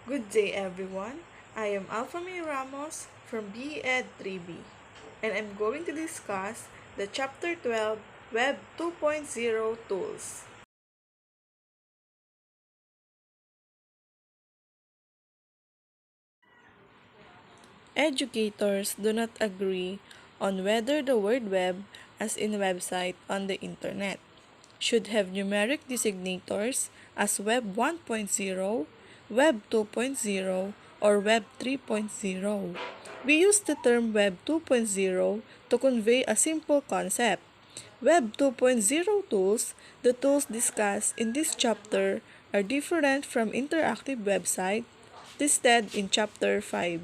Good day, everyone. I am Alphamay Ramos from BEd 3B, and I'm going to discuss the Chapter 12 Web 2.0 Tools. Educators do not agree on whether the word web, as in website on the internet, should have numeric designators as Web 1.0, Web 2.0, or Web 3.0. We use the term Web 2.0 to convey a simple concept. Web 2.0 tools, the tools discussed in this chapter, are different from interactive website listed in Chapter 5.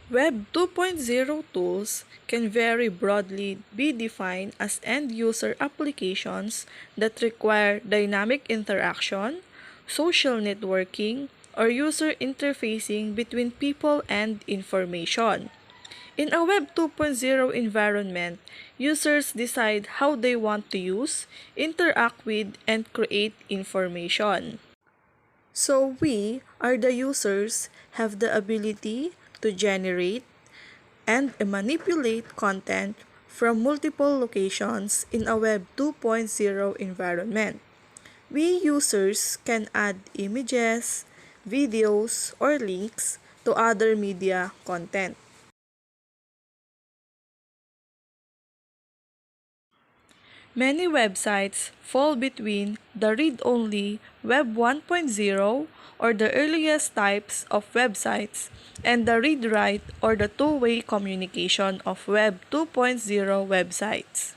Web 2.0 tools can very broadly be defined as end-user applications that require dynamic interaction, social networking, or user interfacing between people and information. In a Web 2.0 environment, users decide how they want to use, interact with, and create information. So we, are the users, have the ability to generate and manipulate content from multiple locations in a Web 2.0 environment. We users can add images, videos, or links to other media content. Many websites fall between the read-only Web 1.0 or the earliest types of websites and the read-write or the two-way communication of Web 2.0 websites.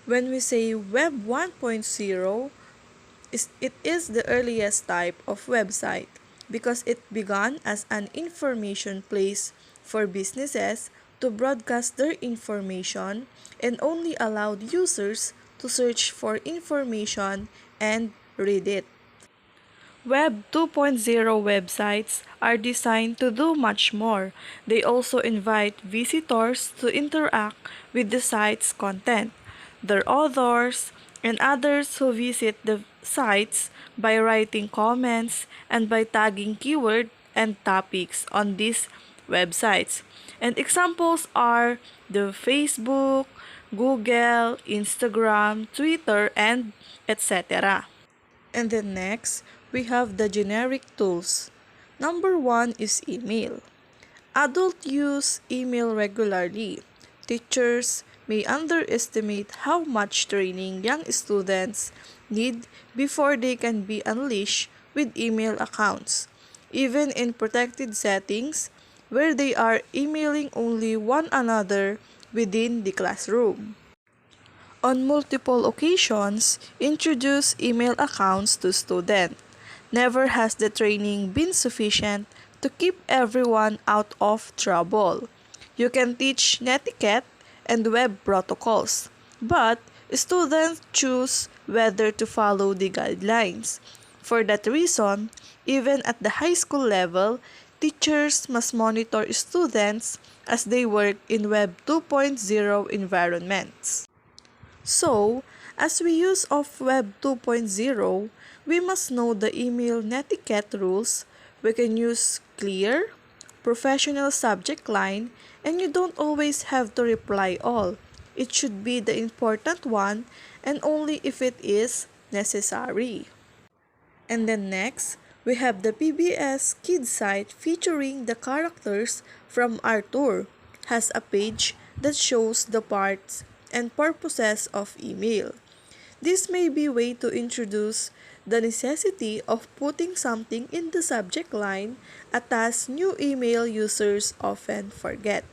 When we say Web 1.0, it is the earliest type of website because it began as an information place for businesses to broadcast their information and only allowed users to search for information and read it. Web 2.0 websites are designed to do much more. They also invite visitors to interact with the site's content, their authors, and others who visit the sites by writing comments and by tagging keyword and topics on these websites. And examples are the Facebook, Google, Instagram, Twitter, and etc. And then next, we have the generic tools. Number one is email. Adults use email regularly. Teachers may underestimate how much training young students need before they can be unleashed with email accounts, even in protected settings where they are emailing only one another within the classroom. On multiple occasions, introduce email accounts to students. Never has the training been sufficient to keep everyone out of trouble. You can teach netiquette and web protocols, but students choose whether to follow the guidelines. For that reason, even at the high school level, teachers must monitor students as they work in Web 2.0 environments. So, as we use of Web 2.0, we must know the email netiquette rules. We can use clear, professional subject line, and you don't always have to reply all. It should be the important one and only if it is necessary. And then next, we have the PBS Kids site featuring the characters from Arthur. Has a page that shows the parts and purposes of email. This may be a way to introduce the necessity of putting something in the subject line, a task new email users often forget.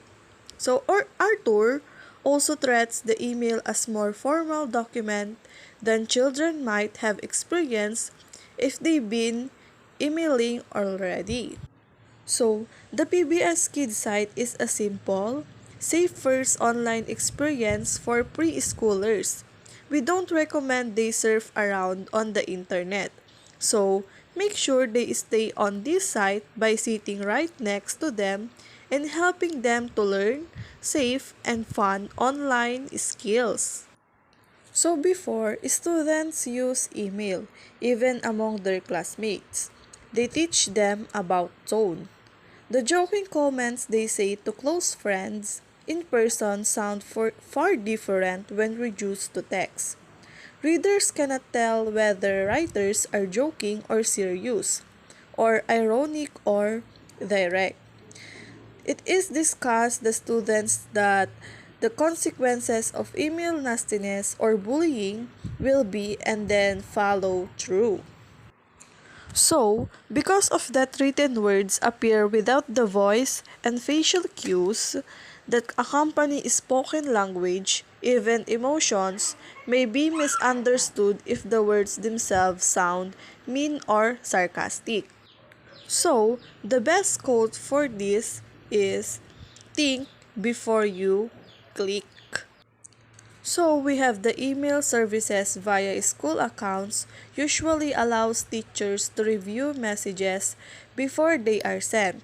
So, or Arthur also treats the email as more formal document than children might have experienced if they've been emailing already. So, the PBS Kids site is a simple, safe first online experience for preschoolers. We don't recommend they surf around on the internet. So, make sure they stay on this site by sitting right next to them and helping them to learn safe and fun online skills. So before, students use email, even among their classmates. they teach them about tone. The joking comments they say to close friends in person sound far different when reduced to text. Readers cannot tell whether writers are joking or serious, or ironic or direct. It is discussed the students that the consequences of email nastiness or bullying will be and then follow through. So, because of that written words appear without the voice and facial cues that accompany spoken language, even emotions may be misunderstood if the words themselves sound mean or sarcastic. So, the best quote for this is think before you click. So, we have the email services via school accounts usually allows teachers to review messages before they are sent.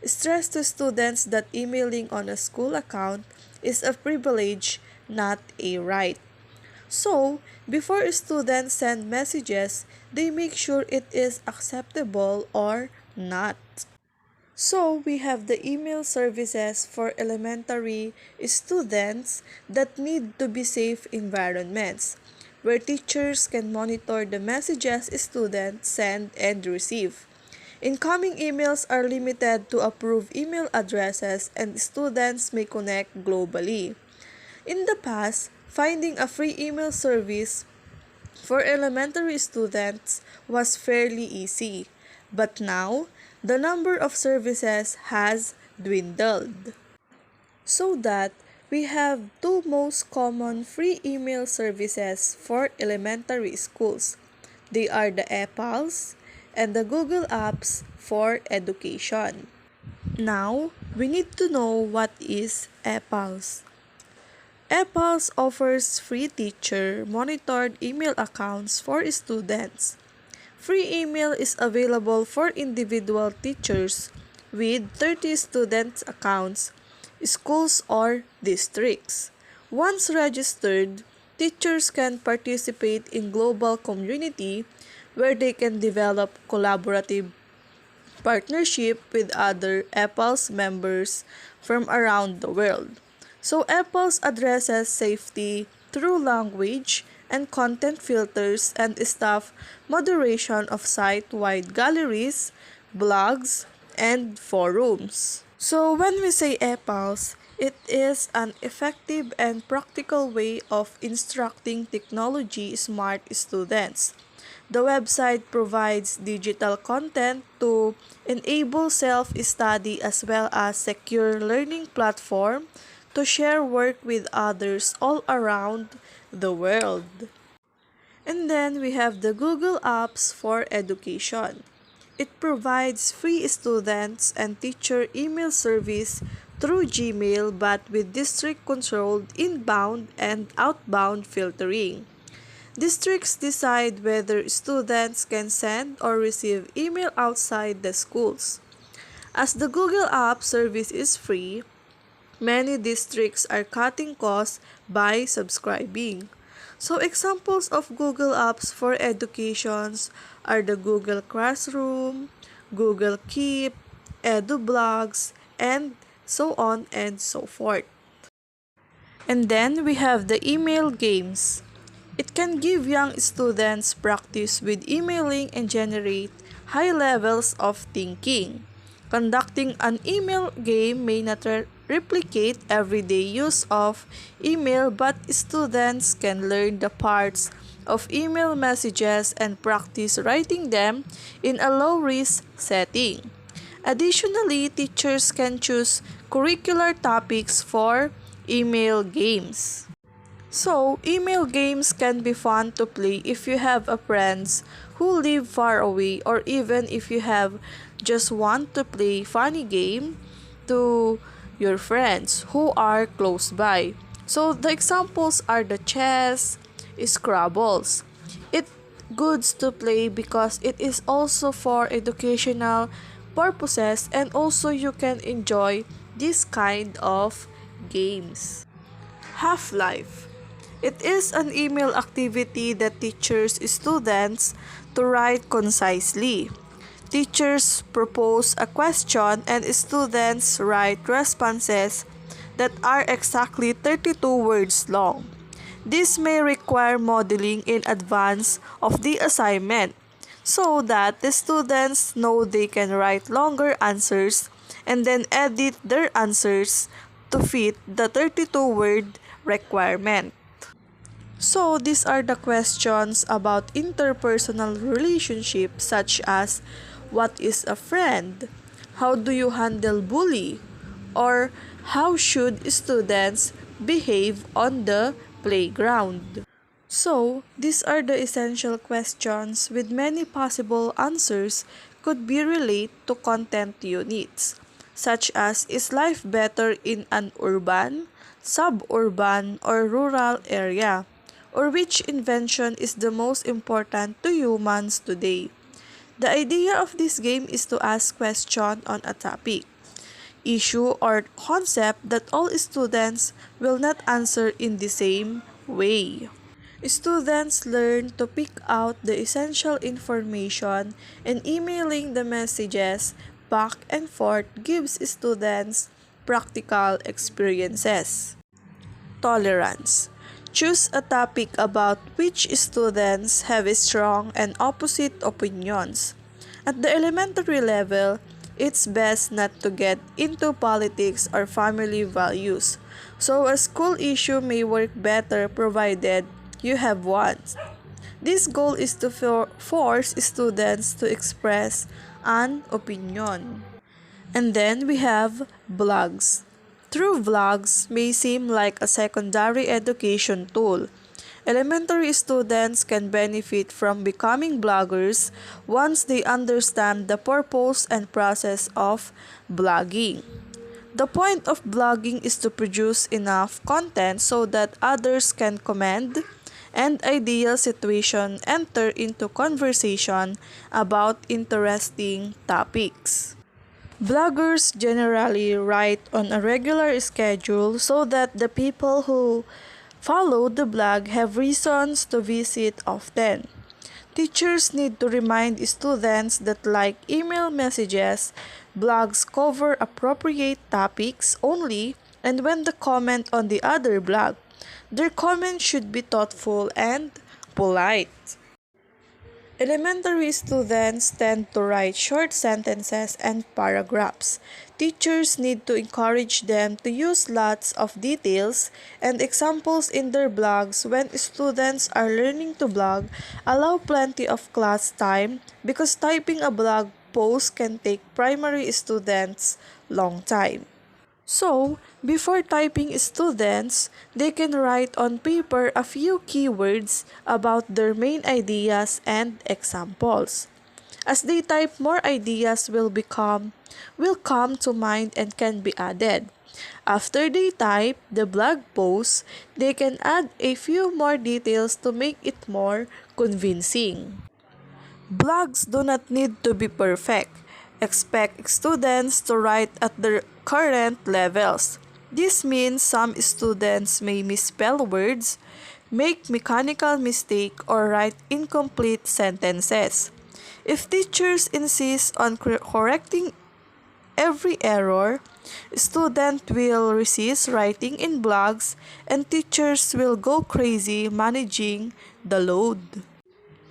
Stress to students that emailing on a school account is a privilege, not a right. So, before students send messages, they make sure it is acceptable or not. So, we have the email services for elementary students that need to be safe environments, where teachers can monitor the messages students send and receive. Incoming emails are limited to approved email addresses and students may connect globally. In the past, finding a free email service for elementary students was fairly easy, but now the number of services has dwindled. So that we have two most common free email services for elementary schools. They are the EPALS and the Google Apps for education. Now, we need to know what is EPALS. EPALS offers free teacher-monitored email accounts for students. Free email is available for individual teachers with 30 student accounts, schools or districts. Once registered, teachers can participate in global community where they can develop collaborative partnership with other EPALS members from around the world. So EPALS addresses safety through language and content filters and staff moderation of site-wide galleries, blogs, and forums. So when we say EPALS, it is an effective and practical way of instructing technology smart students. The website provides digital content to enable self-study as well as secure learning platform to share work with others all around the world. And then we have the Google Apps for education. It provides free students and teacher email service through Gmail but with district-controlled inbound and outbound filtering. Districts decide whether students can send or receive email outside the schools. As the Google App service is free, many districts are cutting costs by subscribing. So examples of Google Apps for educations are the Google Classroom, Google Keep, EduBlogs, and so on and so forth. And then we have the email games. It can give young students practice with emailing and generate high levels of thinking. Conducting an email game may not replicate everyday use of email, but students can learn the parts of email messages and practice writing them in a low-risk setting. Additionally, teachers can choose curricular topics for email games. So, email games can be fun to play if you have a friends who live far away or even if you have just want to play funny game to your friends who are close by. So, the examples are the chess, Scrabbles. It goods to play because it is also for educational purposes and also you can enjoy this kind of games. Half-Life. It is an email activity that teaches students to write concisely. Teachers propose a question and students write responses that are exactly 32 words long. This may require modeling in advance of the assignment so that the students know they can write longer answers and then edit their answers to fit the 32-word requirement. So these are the questions about interpersonal relationships such as what is a friend? How do you handle bully? Or how should students behave on the playground? So, these are the essential questions with many possible answers could be related to content units, such as is life better in an urban, suburban, or rural area? Or which invention is the most important to humans today? The idea of this game is to ask questions on a topic, issue, or concept that all students will not answer in the same way. Students learn to pick out the essential information, and emailing the messages back and forth gives students practical experiences. Tolerance. Choose a topic about which students have strong and opposite opinions. At the elementary level, it's best not to get into politics or family values, so a school issue may work better provided you have one. This goal is to force students to express an opinion. And then we have blogs. True vlogs may seem like a secondary education tool. Elementary students can benefit from becoming bloggers once they understand the purpose and process of blogging. The point of blogging is to produce enough content so that others can comment and ideal situation enter into conversation about interesting topics. Bloggers generally write on a regular schedule so that the people who follow the blog have reasons to visit often. Teachers need to remind students that, like email messages, blogs cover appropriate topics only, and when they comment on the other blog, their comment should be thoughtful and polite. Elementary students tend to write short sentences and paragraphs. Teachers need to encourage them to use lots of details and examples in their blogs when students are learning to blog. Allow plenty of class time because typing a blog post can take primary students long time. So, before typing students, they can write on paper a few keywords about their main ideas and examples. As they type, more ideas will come to mind and can be added. After they type the blog post, they can add a few more details to make it more convincing. Blogs do not need to be perfect. Expect students to write at their current levels. This means some students may misspell words, make mechanical mistakes, or write incomplete sentences. If teachers insist on correcting every error, students will resist writing in blogs and teachers will go crazy managing the load.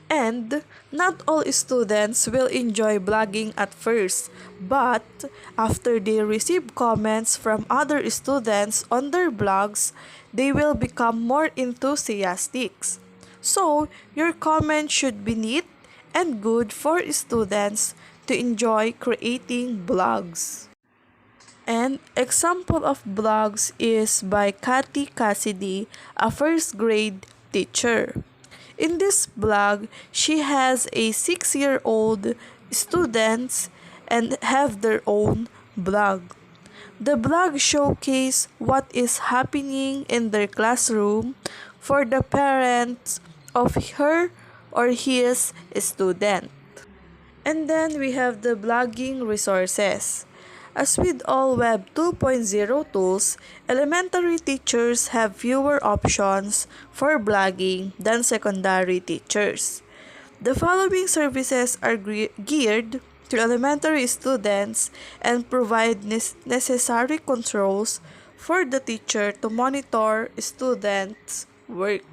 And not all students will enjoy blogging at first, but after they receive comments from other students on their blogs, they will become more enthusiastic. So, your comment should be neat and good for students to enjoy creating blogs. And example of blogs is by Kathy Cassidy, a first grade teacher. In this blog, she has a 6-year-old students and have their own blog. The blog showcases what is happening in their classroom for the parents of her or his student. And then we have the blogging resources. As with all Web 2.0 tools, elementary teachers have fewer options for blogging than secondary teachers. The following services are geared to elementary students and provide necessary controls for the teacher to monitor students' work.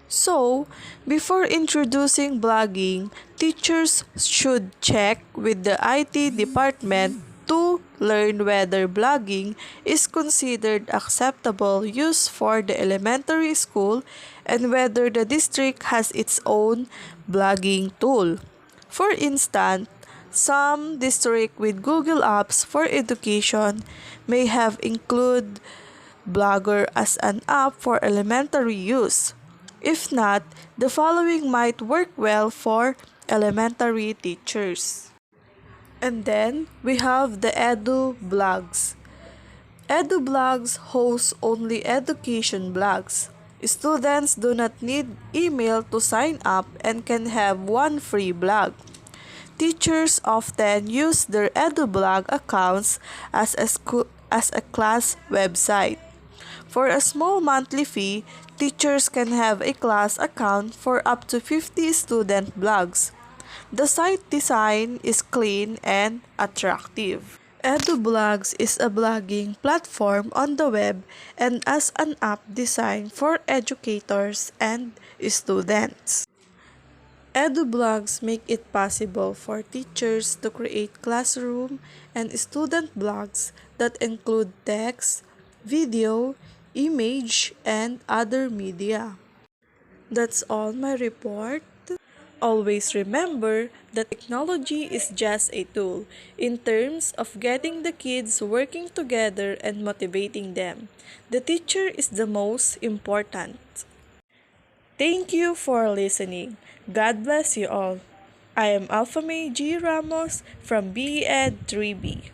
So, before introducing blogging, teachers should check with the IT department to learn whether blogging is considered acceptable use for the elementary school and whether the district has its own blogging tool. For instance, some district with Google Apps for Education may have include Blogger as an app for elementary use. If not, the following might work well for elementary teachers. And then we have the Edu blogs. Edu blogs host only education blogs. Students do not need email to sign up and can have one free blog. Teachers often use their EduBlog accounts as a class website. For a small monthly fee, teachers can have a class account for up to 50 student blogs. The site design is clean and attractive. EduBlogs is a blogging platform on the web and as an app designed for educators and students. EduBlogs make it possible for teachers to create classroom and student blogs that include text, video, image, and other media. That's all my report. Always remember that technology is just a tool in terms of getting the kids working together and motivating them. The teacher is the most important. Thank you for listening. God bless you all. I am Alpha May G. Ramos from BEd 3B.